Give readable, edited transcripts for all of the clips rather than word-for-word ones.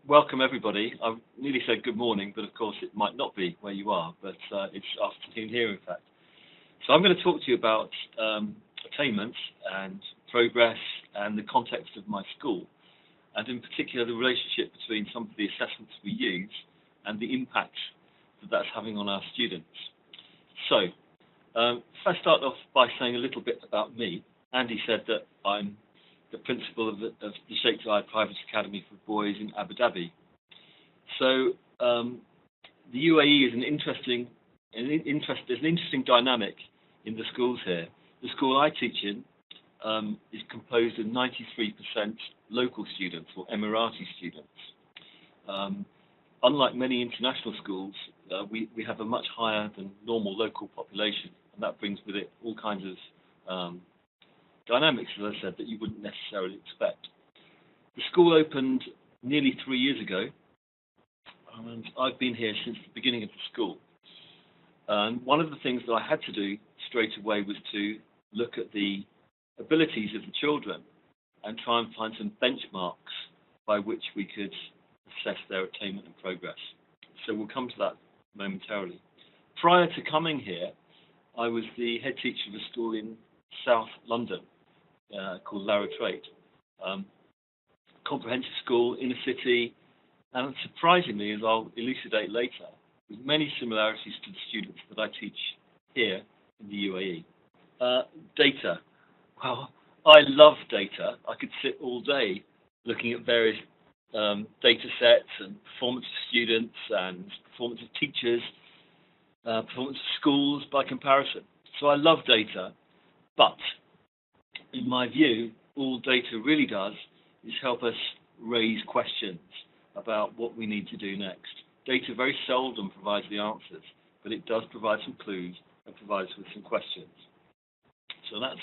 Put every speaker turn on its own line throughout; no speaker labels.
Welcome everybody. I nearly said good morning, but of course it might not be where you are, but it's afternoon here in fact. So I'm going to talk to you about attainment and progress and the context of my school, and in particular the relationship between some of the assessments we use and the impact that that's having on our students. So if I start off by saying a little bit about me. Andy said that I'm the principal of the Sheikh Zayed Private Academy for Boys in Abu Dhabi. So the UAE is there's an interesting dynamic in the schools here. The school I teach in is composed of 93% local students or Emirati students. Unlike many international schools, we have a much higher than normal local population, and that brings with it all kinds of dynamics, as I said, that you wouldn't necessarily expect. The school opened nearly 3 years ago, and I've been here since the beginning of the school. And one of the things that I had to do straight away was to look at the abilities of the children and try and find some benchmarks by which we could assess their attainment and progress. So we'll come to that momentarily. Prior to coming here, I was the head teacher of a school in South London called Lara Trait. Comprehensive school, inner city, and surprisingly, as I'll elucidate later, with many similarities to the students that I teach here in the UAE. Data. Well, I love data. I could sit all day looking at various data sets and performance of students and performance of teachers, performance of schools by comparison. So I love data, but in my view, all data really does is help us raise questions about what we need to do next. Data very seldom provides the answers, but it does provide some clues and provides us with some questions. So that's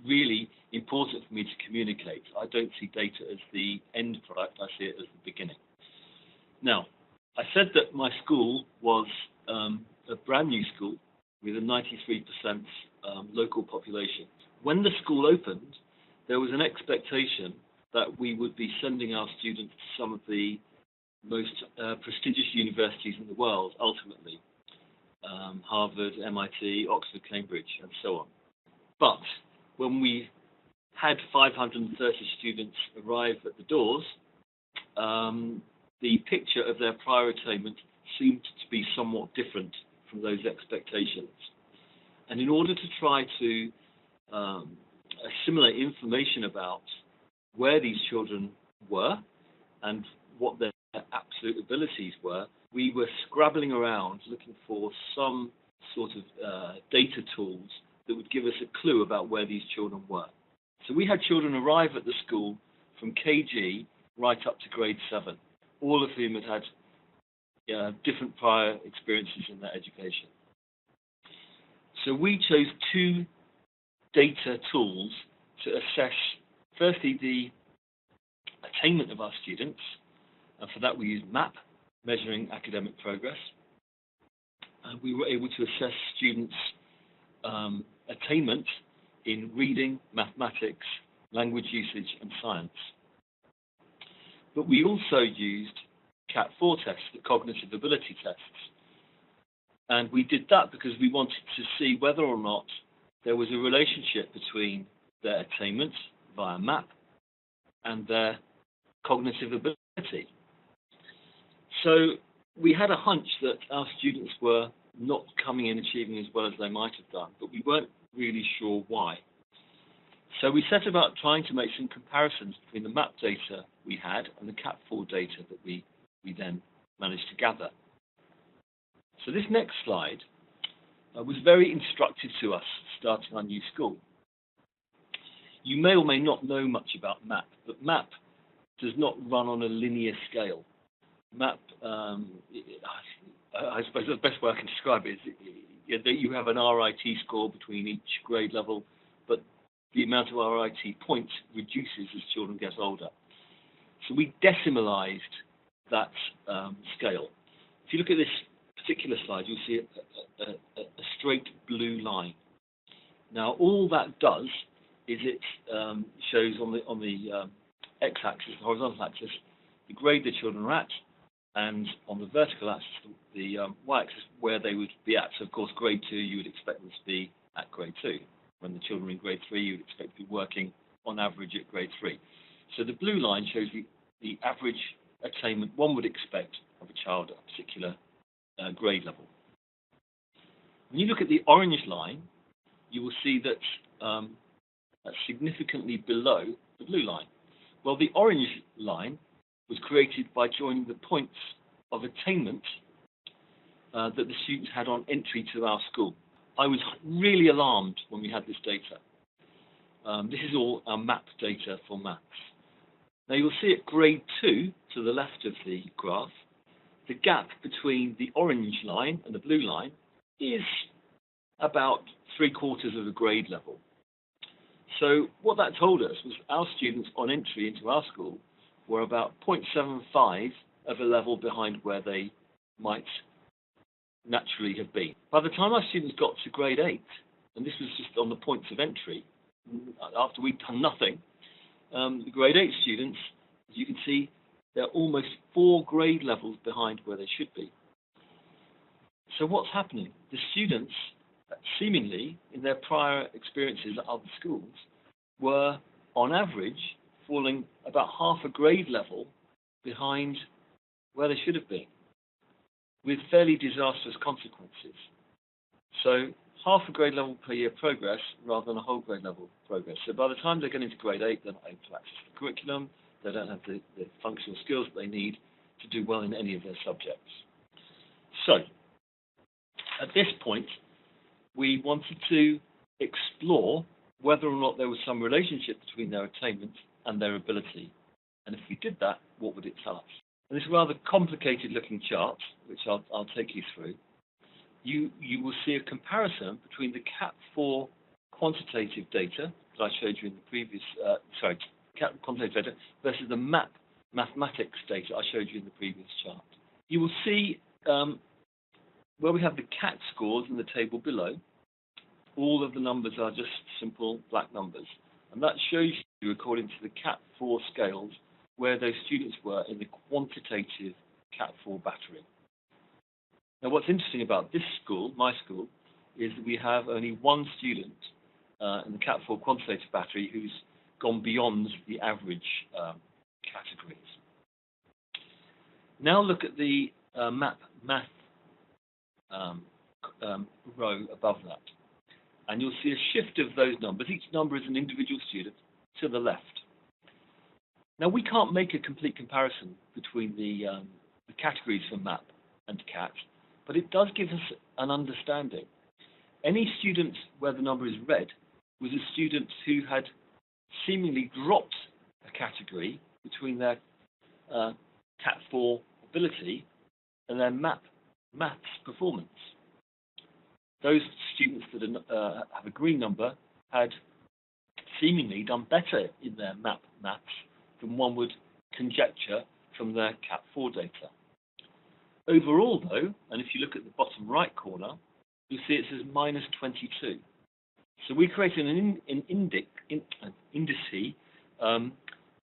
really important for me to communicate. I don't see data as the end product, I see it as the beginning. Now, I said that my school was a brand new school with a 93% local population. When the school opened, there was an expectation that we would be sending our students to some of the most prestigious universities in the world, ultimately. Harvard, MIT, Oxford, Cambridge, and so on. But when we had 530 students arrive at the doors, the picture of their prior attainment seemed to be somewhat different from those expectations. And in order to try to assimilate information about where these children were and what their absolute abilities were, we were scrabbling around looking for some sort of data tools that would give us a clue about where these children were. So we had children arrive at the school from KG right up to grade 7, all of whom had different prior experiences in their education. So we chose 2 data tools to assess, firstly, the attainment of our students, and for that we used MAP, measuring academic progress. And we were able to assess students' attainment in reading, mathematics, language usage, and science. But we also used Cat4 tests, the cognitive ability tests. And we did that because we wanted to see whether or not there was a relationship between their attainment via MAP and their cognitive ability. So we had a hunch that our students were not coming in achieving as well as they might have done, but we weren't really sure why. So we set about trying to make some comparisons between the MAP data we had and the Cat4 data that we then managed to gather. So this next slide was very instructive to us starting our new school. You may or may not know much about MAP, but MAP does not run on a linear scale. MAP, I suppose the best way I can describe it is that you have an RIT score between each grade level, but the amount of RIT points reduces as children get older. So we decimalized that scale. If you look at this particular slide, you'll see a straight blue line. Now, all that does is it shows on the x-axis, the horizontal axis, the grade the children are at, and on the vertical axis, the y-axis, where they would be at. So, of course, grade 2, you would expect them to be at grade 2. When the children are in grade 3, you would expect to be working on average at grade 3. So the blue line shows the average attainment one would expect of a child at a particular grade level. When you look at the orange line, you will see that that's significantly below the blue line. Well, the orange line was created by joining the points of attainment that the students had on entry to our school. I was really alarmed when we had this data. This is all our map data for maths. Now you'll see at grade 2, to the left of the graph, the gap between the orange line and the blue line is about 3/4 of a grade level. So what that told us was our students on entry into our school were about 0.75 of a level behind where they might naturally have been. By the time our students got to grade 8, and this was just on the points of entry, after we'd done nothing, the grade 8 students, as you can see, they're almost 4 grade levels behind where they should be. So what's happening? The students, seemingly, in their prior experiences at other schools, were, on average, falling about half a grade level behind where they should have been, with fairly disastrous consequences. So half a grade level per year progress rather than a whole grade level progress. So by the time they get into grade 8, they're not able to access the curriculum, they don't have the functional skills that they need to do well in any of their subjects. So, at this point, we wanted to explore whether or not there was some relationship between their attainment and their ability. And if we did that, what would it tell us? And this rather complicated looking chart, which I'll take you through, you will see a comparison between the CAP 4 quantitative data that I showed you in the previous, CAP quantitative data versus the MAP mathematics data I showed you in the previous chart. You will see where we have the CAT scores in the table below, all of the numbers are just simple black numbers. And that shows you, according to the CAP 4 scales, where those students were in the quantitative CAP 4 battery. Now, what's interesting about this school, my school, is that we have only one student in the CAP 4 quantitative battery who's gone beyond the average categories. Now look at the math row above that, and you'll see a shift of those numbers. Each number is an individual student to the left. Now, we can't make a complete comparison between the categories for MAP and CAT, but it does give us an understanding. Any student where the number is red was a student who had seemingly dropped a category between their CAT 4 ability and their maths performance. Those students that have a green number had seemingly done better in their maths than one would conjecture from their CAT 4 data. Overall, though, and if you look at the bottom right corner, you'll see it says -22. So we created an indice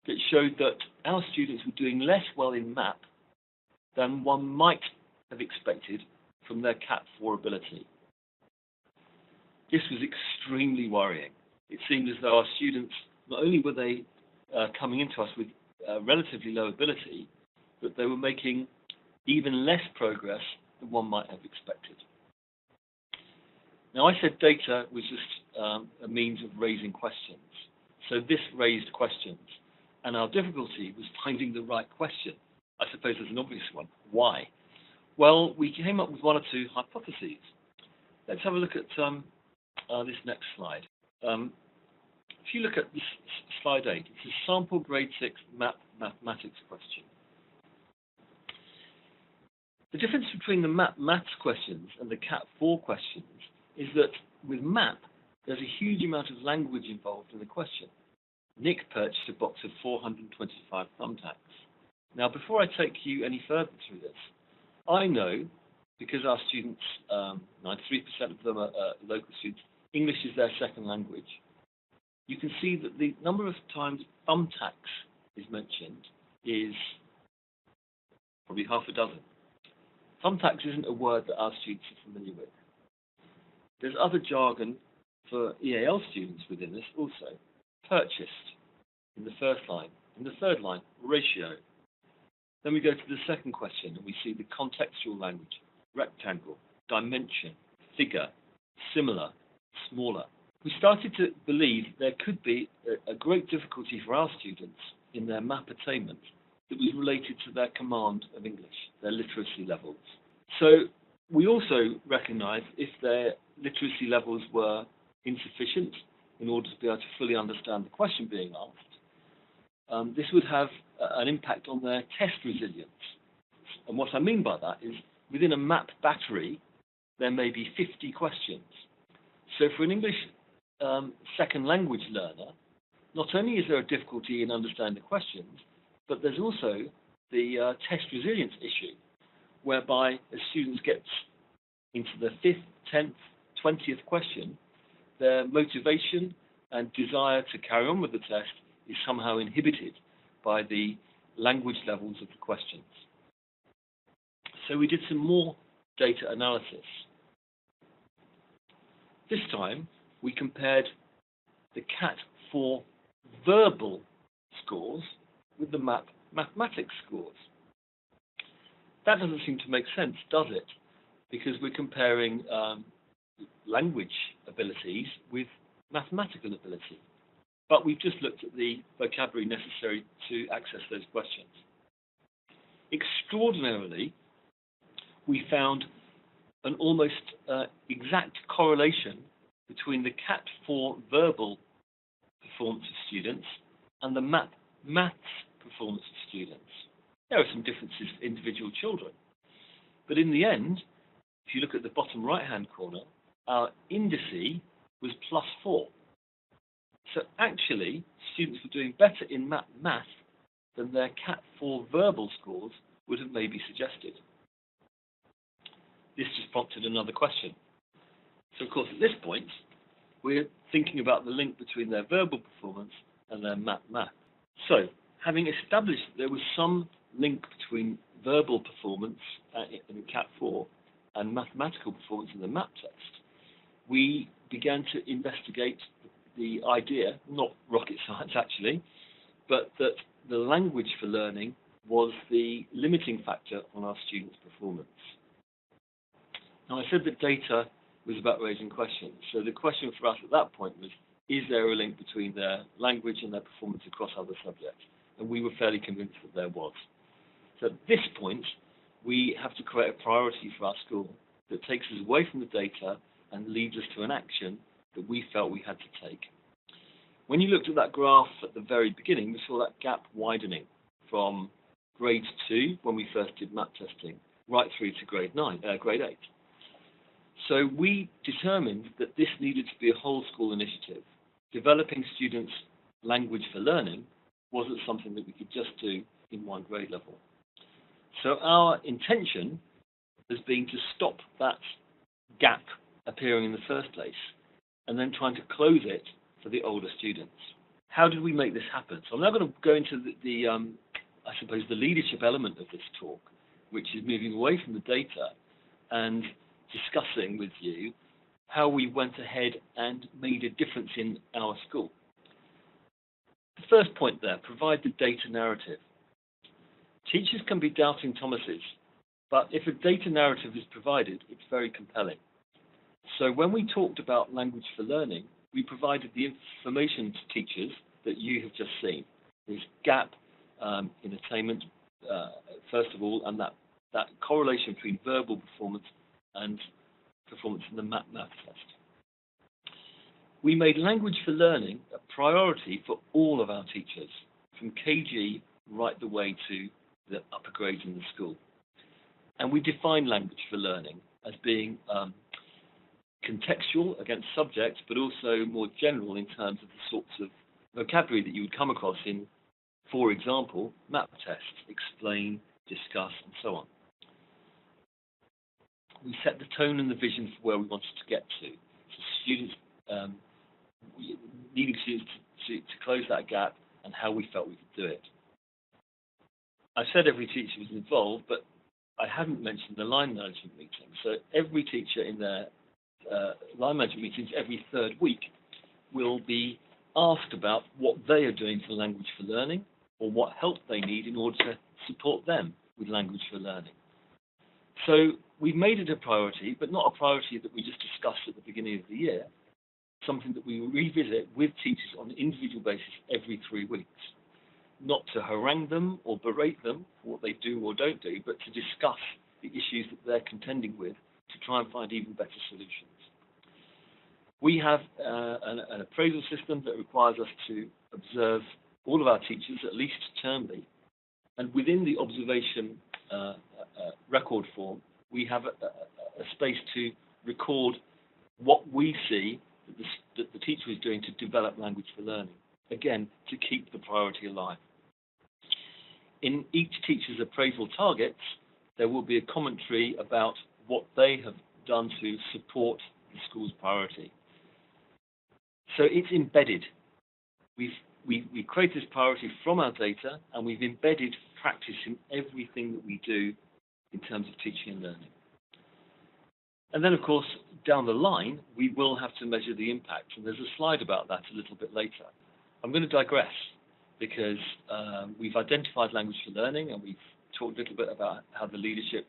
that showed that our students were doing less well in MAP than one might have expected from their CAT 4 ability. This was extremely worrying. It seemed as though our students, not only were they coming into us with relatively low ability, but they were making even less progress than one might have expected. Now, I said data was just a means of raising questions. So this raised questions, and our difficulty was finding the right question. I suppose there's an obvious one. Why? Well, we came up with one or two hypotheses. Let's have a look at this next slide. If you look at this slide 8, it's a sample grade 6 mathematics question. The difference between the maths questions and the CAT 4 questions is that with MAP, there's a huge amount of language involved in the question. Nick purchased a box of 425 thumbtacks. Now, before I take you any further through this, I know, because our students, 93% of them are local students, English is their second language. You can see that the number of times thumbtacks is mentioned is probably half a dozen. Thumbtacks isn't a word that our students are familiar with. There's other jargon for EAL students within this also. Purchased in the first line. In the third line, ratio. Then we go to the second question and we see the contextual language, rectangle, dimension, figure, similar, smaller. We started to believe there could be a great difficulty for our students in their MAP attainment that was related to their command of English, their literacy levels. So we also recognised if their literacy levels were insufficient in order to be able to fully understand the question being asked, this would have an impact on their test resilience. And what I mean by that is within a MAP battery, there may be 50 questions. So for an English second language learner, not only is there a difficulty in understanding the questions, but there's also the test resilience issue, whereby as students get into the 5th, 10th, 20th question, their motivation and desire to carry on with the test is somehow inhibited by the language levels of the questions. So we did some more data analysis. This time, we compared the CAT for verbal scores with the MAP mathematics scores. That doesn't seem to make sense, does it? Because we're comparing language abilities with mathematical ability. But we've just looked at the vocabulary necessary to access those questions. Extraordinarily, we found an almost exact correlation between the CAT for verbal performance of students and the MAP maths performance of students. There are some differences for individual children. But in the end, if you look at the bottom right-hand corner, our indice was +4. So actually, students were doing better in math than their CAT for verbal scores would have maybe suggested. This just prompted another question. So of course, at this point, we're thinking about the link between their verbal performance and their math. So, having established that there was some link between verbal performance in CAT 4 and mathematical performance in the MAP test, we began to investigate the idea, not rocket science actually, but that the language for learning was the limiting factor on our students' performance. Now, I said that data was about raising questions. So the question for us at that point was, is there a link between their language and their performance across other subjects? And we were fairly convinced that there was. So at this point, we have to create a priority for our school that takes us away from the data and leads us to an action that we felt we had to take. When you looked at that graph at the very beginning, we saw that gap widening from grade 2, when we first did MAP testing, right through to grade 8. So we determined that this needed to be a whole school initiative. Developing students' language for learning wasn't something that we could just do in one grade level. So our intention has been to stop that gap appearing in the first place and then trying to close it for the older students. How did we make this happen? So I'm now going to go into I suppose, the leadership element of this talk, which is moving away from the data and discussing with you how we went ahead and made a difference in our school. The first point there, provide the data narrative. Teachers can be doubting Thomases, but if a data narrative is provided, it's very compelling. So when we talked about language for learning, we provided the information to teachers that you have just seen. There's gap in attainment, first of all, and that correlation between verbal performance and performance in the math test. We made language for learning a priority for all of our teachers, from KG right the way to the upper grades in the school. And we defined language for learning as being contextual against subjects, but also more general in terms of the sorts of vocabulary that you would come across in, for example, MAP tests, explain, discuss, and so on. We set the tone and the vision for where we wanted to get to. So students, needing students to close that gap and how we felt we could do it. I said every teacher was involved, but I hadn't mentioned the line management meeting. So every teacher in their line management meetings every third week will be asked about what they are doing for Language for Learning, or what help they need in order to support them with Language for Learning. So we've made it a priority, but not a priority that we just discussed at the beginning of the year, something that we revisit with teachers on an individual basis every 3 weeks. Not to harangue them or berate them for what they do or don't do, but to discuss the issues that they're contending with to try and find even better solutions. We have an appraisal system that requires us to observe all of our teachers at least termly, and within the observation record form, we have a space to record what we see that the teacher is doing to develop Language for Learning, again, to keep the priority alive. In each teacher's appraisal targets, there will be a commentary about what they have done to support the school's priority. So it's embedded. We create this priority from our data, and we've embedded practice in everything that we do in terms of teaching and learning. And then, of course, down the line, we will have to measure the impact. And there's a slide about that a little bit later. I'm going to digress because we've identified Language for Learning, and we've talked a little bit about how the leadership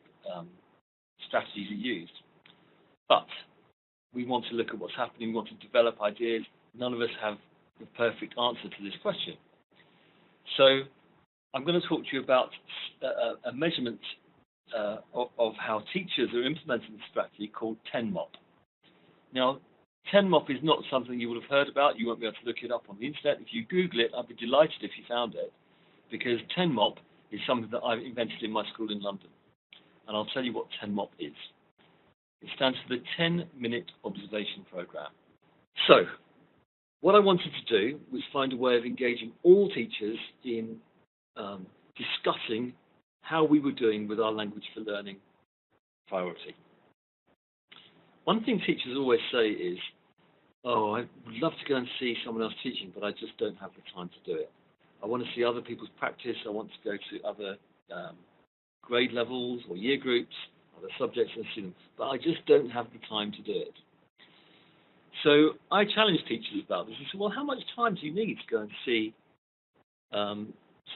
strategies are used. But we want to look at what's happening. We want to develop ideas. None of us have the perfect answer to this question. So I'm going to talk to you about a measurement of how teachers are implementing the strategy called 10MOP. Now, 10MOP is not something you would have heard about. You won't be able to look it up on the internet. If you Google it, I'd be delighted if you found it, because 10MOP is something that I've invented in my school in London. And I'll tell you what 10MOP is. It stands for the 10-Minute Observation Programme. So, what I wanted to do was find a way of engaging all teachers in discussing how we were doing with our Language for Learning priority. One thing teachers always say is, oh, I would love to go and see someone else teaching, but I just don't have the time to do it. I want to see other people's practice. I want to go to other grade levels or year groups, other subjects and see them, but I just don't have the time to do it. So I challenge teachers about this and said, well, how much time do you need to go and see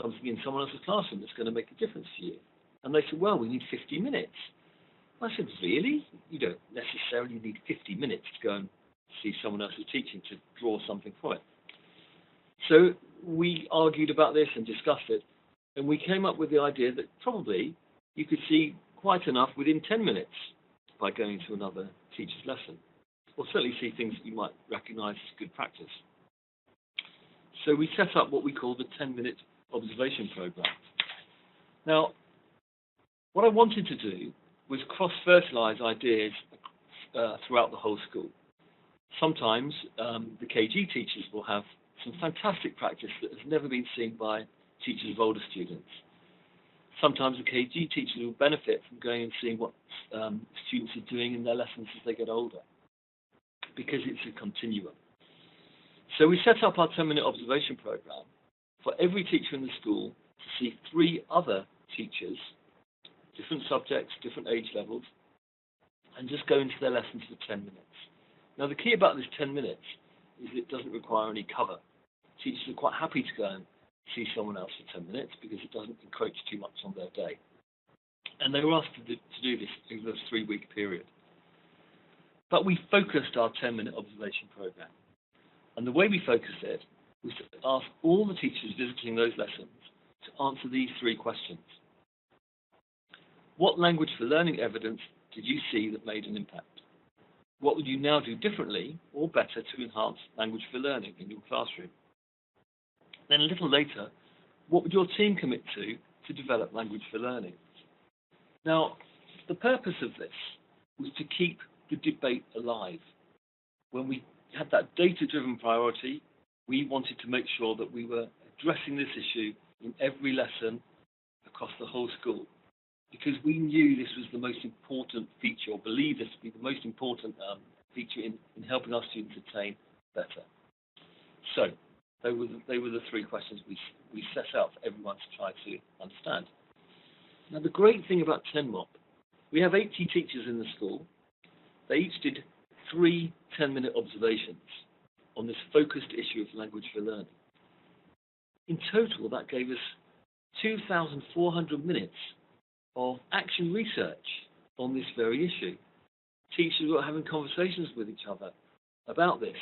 something in someone else's classroom that's going to make a difference to you? And they said, well, we need 50 minutes. I said, really? You don't necessarily need 50 minutes to go and see someone else's teaching to draw something from it. So we argued about this and discussed it, and we came up with the idea that probably you could see quite enough within 10 minutes by going to another teacher's lesson, or certainly see things that you might recognize as good practice. So we set up what we call the 10-minute observation program. Now, what I wanted to do was cross-fertilize ideas throughout the whole school. Sometimes the KG teachers will have some fantastic practice that has never been seen by teachers of older students. Sometimes the KG teachers will benefit from going and seeing what students are doing in their lessons as they get older, because it's a continuum. So we set up our 10-minute observation program for every teacher in the school to see 3 other teachers, different subjects, different age levels, and just go into their lessons for 10 minutes. Now, the key about this 10 minutes is it doesn't require any cover. Teachers are quite happy to go and see someone else for 10 minutes because it doesn't encroach too much on their day. And they were asked to do this over a 3-week period. But we focused our 10-minute observation program. And the way we focused it was to ask all the teachers visiting those lessons to answer these 3 questions. What Language for Learning evidence did you see that made an impact? What would you now do differently or better to enhance Language for Learning in your classroom? Then a little later, what would your team commit to develop Language for Learning? Now, the purpose of this was to keep the debate alive. When we had that data-driven priority, we wanted to make sure that we were addressing this issue in every lesson across the whole school, because we knew this was the most important feature, or believed this to be the most important feature in helping our students attain better. So they were the 3 questions we set out for everyone to try to understand. Now, the great thing about 10MOP, we have 80 teachers in the school. They each did 3 10-minute observations on this focused issue of language for learning. In total, that gave us 2,400 minutes of action research on this very issue. Teachers were having conversations with each other about this,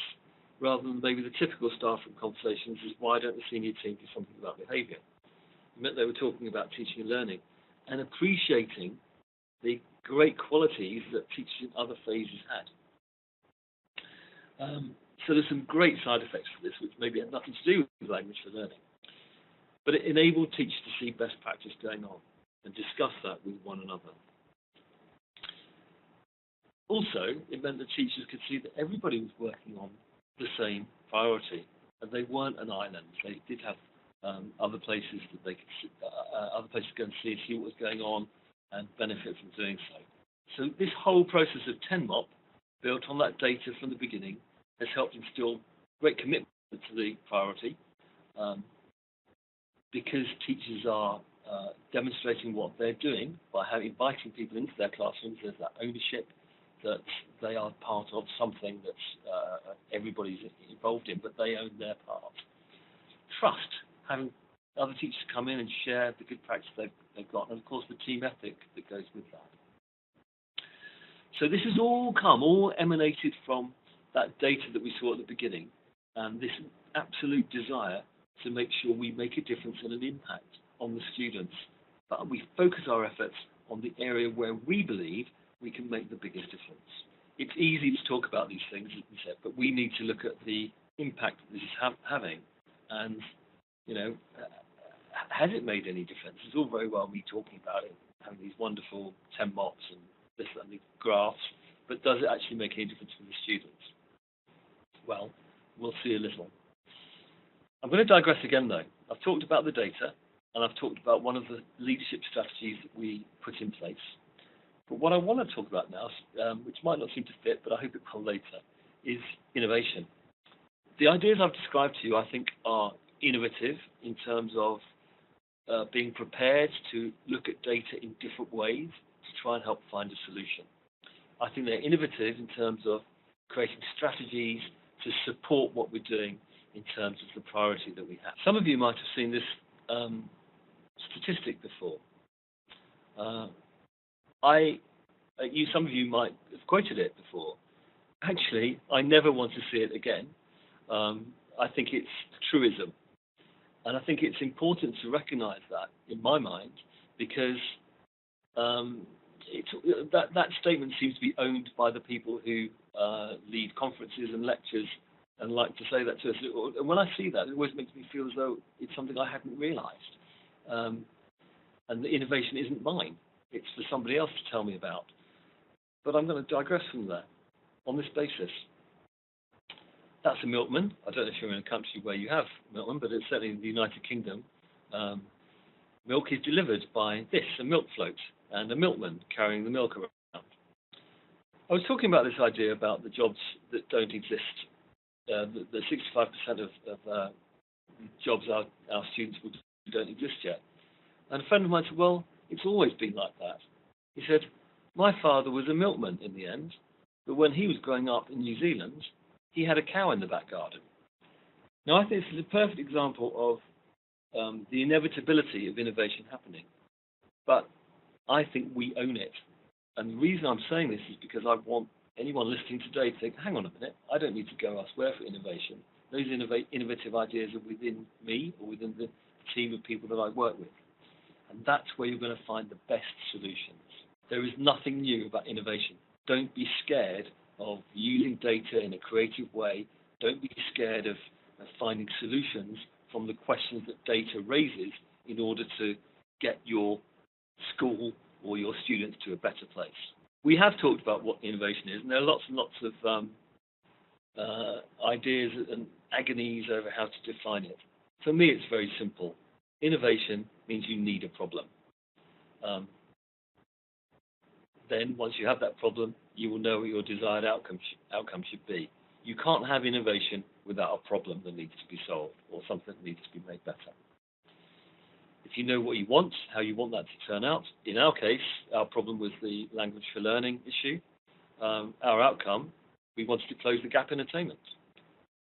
rather than maybe the typical staff room conversations is, why don't the senior team do something about behaviour? It meant they were talking about teaching and learning and appreciating the great qualities that teachers in other phases had. So there's some great side effects to this, which maybe had nothing to do with language for learning. But it enabled teachers to see best practice going on and discuss that with one another. Also, it meant that teachers could see that everybody was working on the same priority, and they weren't an island. They did have other places that they could other places to go and see what was going on and benefit from doing so. So this whole process of 10MOP, built on that data from the beginning, has helped instill great commitment to the priority, because teachers are demonstrating what they're doing by inviting people into their classrooms. There's that ownership that they are part of something that everybody's involved in, but they own their part. Trust, having other teachers come in and share the good practice they've got, and of course the team ethic that goes with that. So this has all emanated from that data that we saw at the beginning, and this absolute desire to make sure we make a difference and an impact on the students. But we focus our efforts on the area where we believe we can make the biggest difference. It's easy to talk about these things, as we said, but we need to look at the impact that this is having, and has it made any difference? It's all very well me talking about it, having these wonderful 10 MOPs and this and the graphs, but does it actually make any difference for the students? Well, we'll see a little. I'm going to digress again, though. I've talked about the data, and I've talked about one of the leadership strategies that we put in place. But what I want to talk about now, which might not seem to fit, but I hope it will later, is innovation. The ideas I've described to you, I think, are innovative in terms of being prepared to look at data in different ways to try and help find a solution. I think they're innovative in terms of creating strategies to support what we're doing in terms of the priority that we have. Some of you might have seen this statistic before. Some of you might have quoted it before. Actually, I never want to see it again. I think it's a truism. And I think it's important to recognize that, in my mind, because that statement seems to be owned by the people who lead conferences and lectures and like to say that to us. And when I see that, it always makes me feel as though it's something I hadn't realized. And the innovation isn't mine. It's for somebody else to tell me about. But I'm going to digress from there on this basis. That's a milkman. I don't know if you're in a country where you have milkman, but it's certainly in the United Kingdom. Milk is delivered by a milk float, and a milkman carrying the milk around. I was talking about this idea about the jobs that don't exist. The 65% of jobs our students will do don't exist yet. And a friend of mine said, well, it's always been like that. He said, my father was a milkman in the end, but when he was growing up in New Zealand, he had a cow in the back garden. Now, I think this is a perfect example of the inevitability of innovation happening. But I think we own it. And the reason I'm saying this is because I want anyone listening today to think, hang on a minute, I don't need to go elsewhere for innovation. Those innovative ideas are within me or within the team of people that I work with. And that's where you're going to find the best solutions. There is nothing new about innovation. Don't be scared of using data in a creative way. Don't be scared of finding solutions from the questions that data raises in order to get your school or your students to a better place. We have talked about what innovation is, and there are lots and lots of ideas and agonies over how to define it. For me, it's very simple. Innovation means you need a problem. Then, once you have that problem, you will know what your desired outcome should be. You can't have innovation without a problem that needs to be solved or something that needs to be made better. If you know what you want, how you want that to turn out. In our case, our problem was the language for learning issue. Our outcome, we wanted to close the gap in attainment.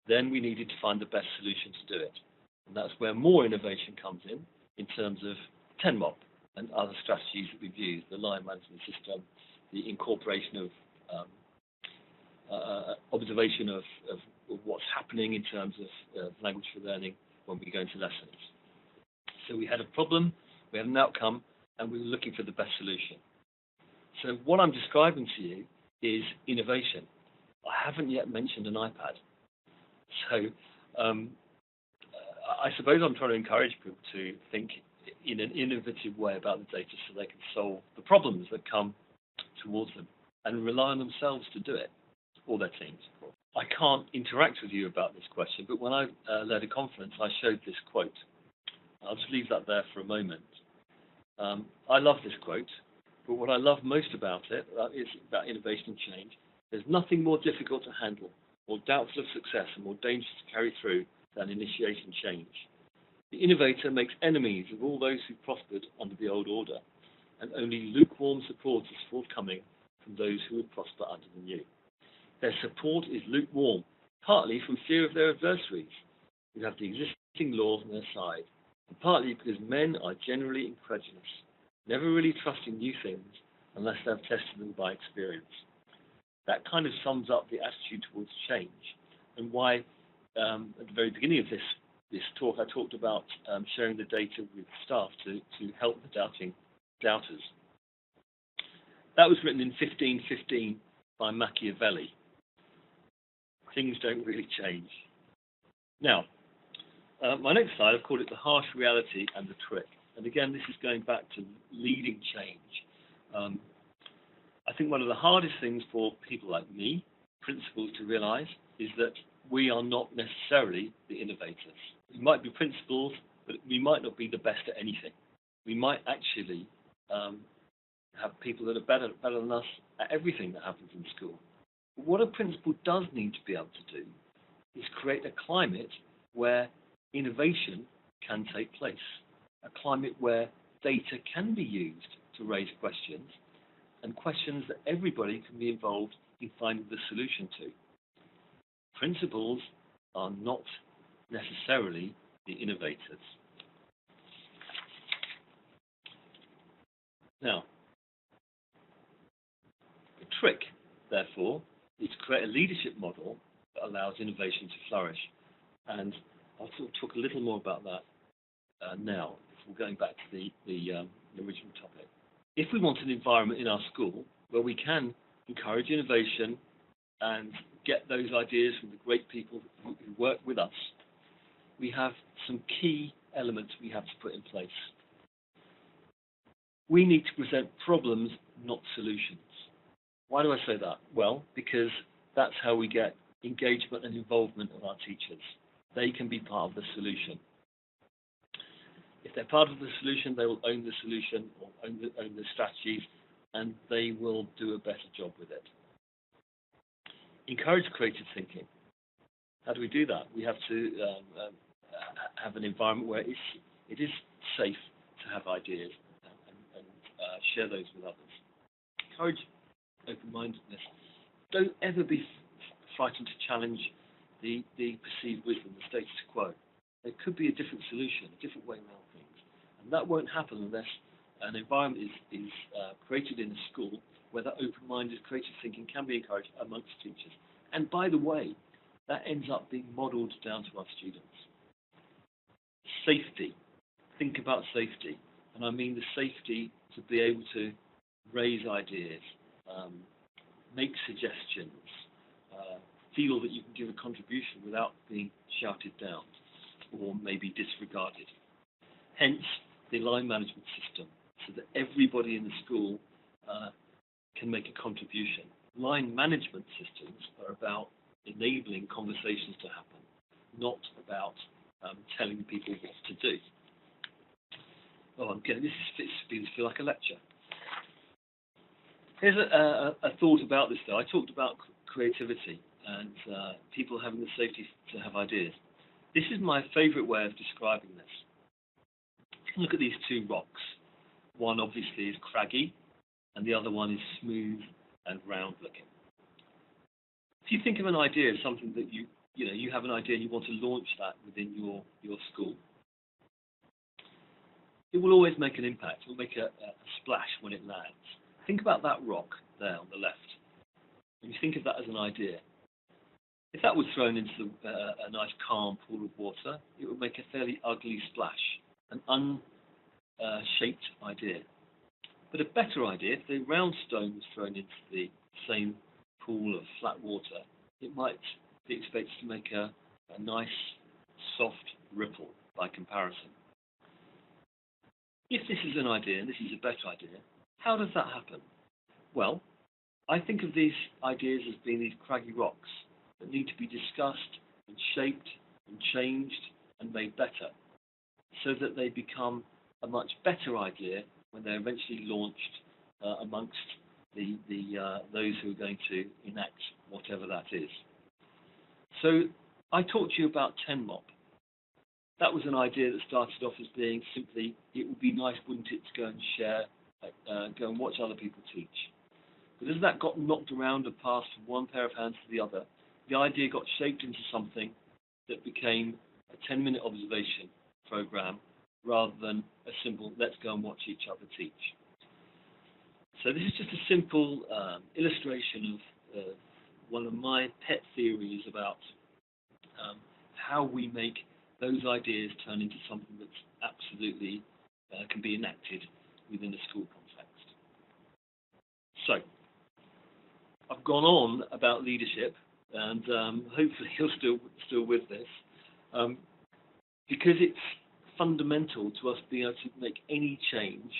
Then we needed to find the best solution to do it. And that's where more innovation comes in terms of 10MOP and other strategies that we've used, the line management system, the incorporation of observation of what's happening in terms of language for learning when we go into lessons. So we had a problem, we had an outcome, and we were looking for the best solution. So what I'm describing to you is innovation. I haven't yet mentioned an iPad. So I suppose I'm trying to encourage people to think in an innovative way about the data so they can solve the problems that come towards them and rely on themselves to do it, or their teams. I can't interact with you about this question, but when I led a conference, I showed this quote. I'll just leave that there for a moment. I love this quote, but what I love most about it is about innovation and change. There's nothing more difficult to handle, more doubtful of success, and more dangerous to carry through than initiation change. The innovator makes enemies of all those who prospered under the old order, and only lukewarm support is forthcoming from those who would prosper under the new. Their support is lukewarm, partly from fear of their adversaries, who have the existing laws on their side, and partly because men are generally incredulous, never really trusting new things unless they have tested them by experience. That kind of sums up the attitude towards change, and why at the very beginning of this talk I talked about sharing the data with staff to help the doubters. That was written in 1515 by Machiavelli. Things don't really change. Now, my next slide, I've called it the harsh reality and the trick. And again, this is going back to leading change. I think one of the hardest things for people like me, principals, to realize is that we are not necessarily the innovators. We might be principals, but we might not be the best at anything. We might actually have people that are better than us at everything that happens in school. But what a principal does need to be able to do is create a climate where innovation can take place, a climate where data can be used to raise questions, and questions that everybody can be involved in finding the solution to. Principals are not necessarily the innovators. Now, the trick, therefore, is to create a leadership model that allows innovation to flourish. And I'll talk a little more about that now, if we're going back to the original topic. If we want an environment in our school where we can encourage innovation and get those ideas from the great people who work with us, we have some key elements we have to put in place. We need to present problems, not solutions. Why do I say that? Well, because that's how we get engagement and involvement of our teachers. They can be part of the solution. If they're part of the solution, they will own the solution or own the strategies, and they will do a better job with it. Encourage creative thinking. How do we do that? We have to have an environment where it is safe to have ideas and share those with others. Encourage open-mindedness. Don't ever be frightened to challenge the perceived wisdom, the status quo. There could be a different solution, a different way around things. And that won't happen unless an environment is created in a school where that open-minded creative thinking can be encouraged amongst teachers. And by the way, that ends up being modelled down to our students. Safety. Think about safety. And I mean the safety to be able to raise ideas, make suggestions, feel that you can give a contribution without being shouted down or maybe disregarded. Hence, the line management system, so that everybody in the school can make a contribution. Line management systems are about enabling conversations to happen, not about telling people what to do. Oh, I'm getting this feel like a lecture. Here's a thought about this, though. I talked about creativity and people having the safety to have ideas. This is my favourite way of describing this. Look at these two rocks. One obviously is craggy, and the other one is smooth and round looking. If you think of an idea, something that you have an idea and you want to launch that within your school, it will always make an impact. It will make a splash when it lands. Think about that rock there on the left. When you think of that as an idea, if that was thrown into a nice calm pool of water, it would make a fairly ugly splash, an unshaped idea. But a better idea, if the round stone was thrown into the same pool of flat water, it might be expected to make a nice, soft ripple by comparison. If this is an idea, and this is a better idea, how does that happen? Well, I think of these ideas as being these craggy rocks that need to be discussed and shaped and changed and made better, so that they become a much better idea when they're eventually launched amongst those who are going to enact whatever that is. So I talked to you about 10MOP. That was an idea that started off as being simply, it would be nice, wouldn't it, to go and share, go and watch other people teach. But as that got knocked around and passed from one pair of hands to the other, the idea got shaped into something that became a 10-minute observation program rather than a simple, let's go and watch each other teach. So this is just a simple illustration of one of my pet theories about how we make those ideas turn into something that's absolutely can be enacted within a school context. So, I've gone on about leadership, and hopefully you're still with this, because it's fundamental to us being able to make any change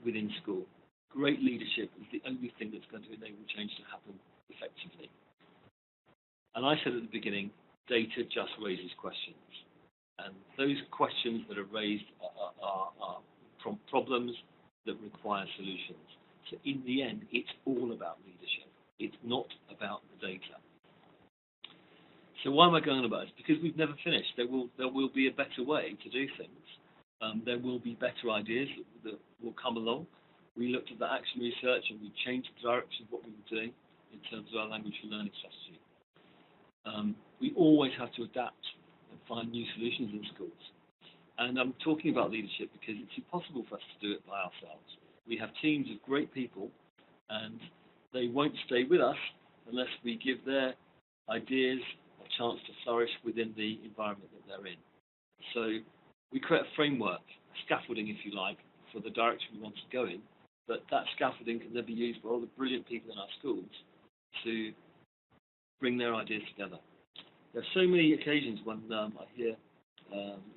within school. Great leadership is the only thing that's going to enable change to happen effectively. And I said at the beginning, data just raises questions. And those questions that are raised are problems that require solutions. So in the end, it's all about leadership. It's not about the data. So why am I going on about this? Because we've never finished. There will be a better way to do things. There will be better ideas that will come along. We looked at the action research and we changed the direction of what we were doing in terms of our language and learning strategy. We always have to adapt and find new solutions in schools. And I'm talking about leadership because it's impossible for us to do it by ourselves. We have teams of great people, and they won't stay with us unless we give their ideas a chance to flourish within the environment that they're in. So we create a framework, a scaffolding, if you like, for the direction we want to go in, but that scaffolding can then be used by all the brilliant people in our schools to bring their ideas together. There are so many occasions when I hear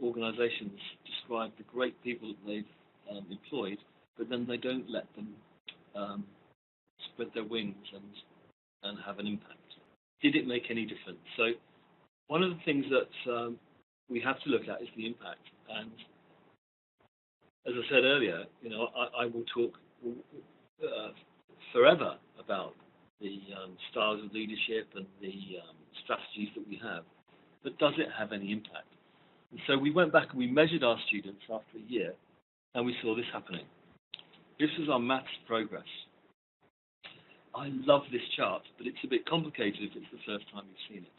organisations describe the great people that they've employed, but then they don't let them spread their wings and have an impact. Did it make any difference? So one of the things that we have to look at is the impact. And as I said earlier, I will talk forever about the styles of leadership and the strategies that we have, but does it have any impact? And so we went back and we measured our students after a year, and we saw this happening. This was our maths progress. I love this chart, but it's a bit complicated if it's the first time you've seen it.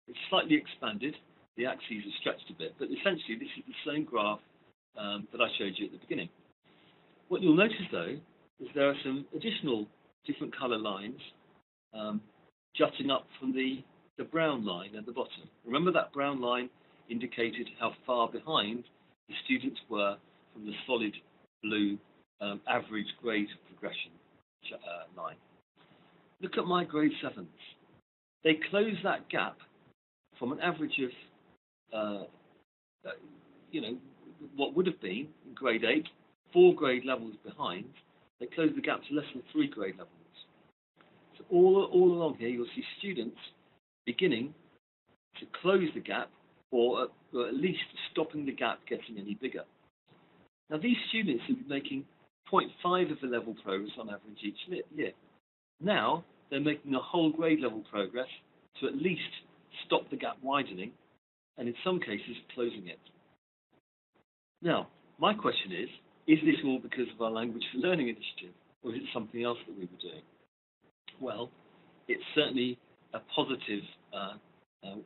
It's slightly expanded, the axes are stretched a bit, but essentially this is the same graph that I showed you at the beginning. What you'll notice though, is there are some additional different colour lines jutting up from the brown line at the bottom. Remember that brown line indicated how far behind the students were from the solid blue average grade progression line. Look at my grade 7s. They close that gap from an average of, what would have been in grade 8, 4 grade levels behind. They close the gap to less than 3 grade levels. So all along here, you'll see students beginning to close the gap, or at least stopping the gap getting any bigger. Now, these students have been making 0.5 of a level progress on average each year. Now, they're making a whole grade level progress to at least stop the gap widening, and in some cases, closing it. Now, My question is this all because of our Language for Learning initiative, or is it something else that we were doing? Well, it's certainly a positive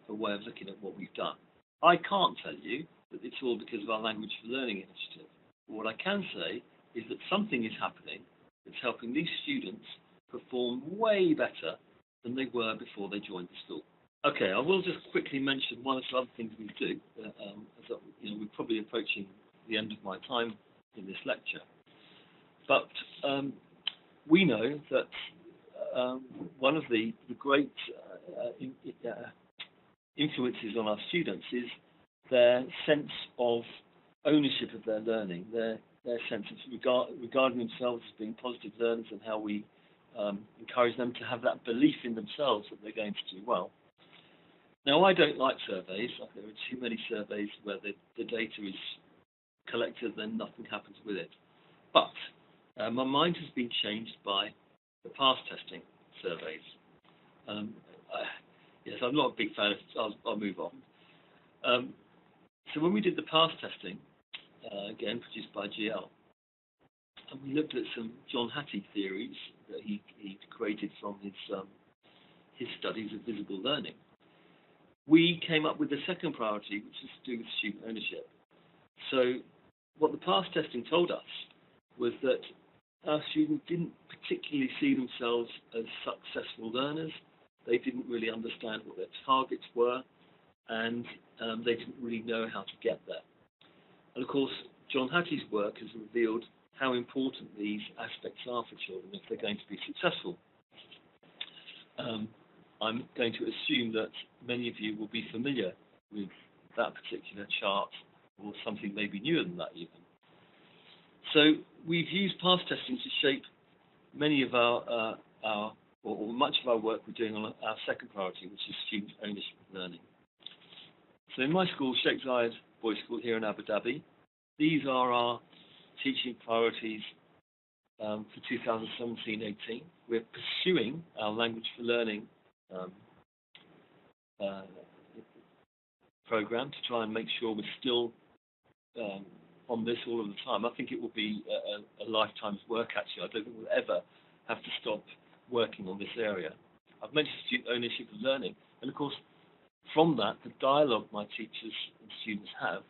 a way of looking at what we've done. I can't tell you that it's all because of our Language for Learning initiative. But what I can say is that something is happening that's helping these students perform way better than they were before they joined the school. Okay, I will just quickly mention one or two other things we do. We're probably approaching the end of my time in this lecture. But we know that one of the great influences on our students is their sense of ownership of their learning, their sense of regarding themselves as being positive learners, and how we encourage them to have that belief in themselves that they're going to do well. Now, I don't like surveys. There are too many surveys where the data is collected, then nothing happens with it. But my mind has been changed by the PASS testing surveys. Yes, I'm not a big fan of it. I'll move on. So when we did the PASS testing, again produced by GL, and we looked at some John Hattie theories that he created from his studies of visible learning, we came up with the second priority, which is to do with student ownership. So what the PASS testing told us was that our students didn't particularly see themselves as successful learners. They didn't really understand what their targets were, and they didn't really know how to get there. And of course, John Hattie's work has revealed how important these aspects are for children if they're going to be successful. I'm going to assume that many of you will be familiar with that particular chart, or something maybe newer than that even. So we've used PASS testing to shape many of our much of our work we're doing on our second priority, which is student ownership of learning. So in my school, Sheikh Zayed Boys School here in Abu Dhabi, these are our teaching priorities for 2017-18. We're pursuing our Language for Learning program to try and make sure we're still on this all of the time. I think it will be a lifetime's work, actually. I don't think we'll ever have to stop working on this area. I've mentioned student ownership of learning, and of course, from that, the dialogue my teachers and students have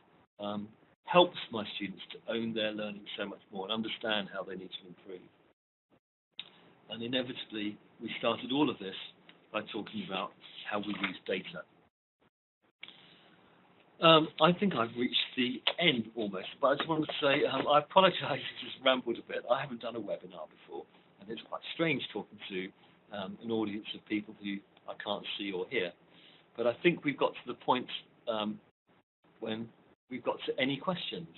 helps my students to own their learning so much more and understand how they need to improve. And inevitably, we started all of this by talking about how we use data. I think I've reached the end almost, but I just wanted to say, I apologize if I just rambled a bit. I haven't done a webinar before, and it's quite strange talking to an audience of people who I can't see or hear. But I think we've got to the point when we've got to any questions.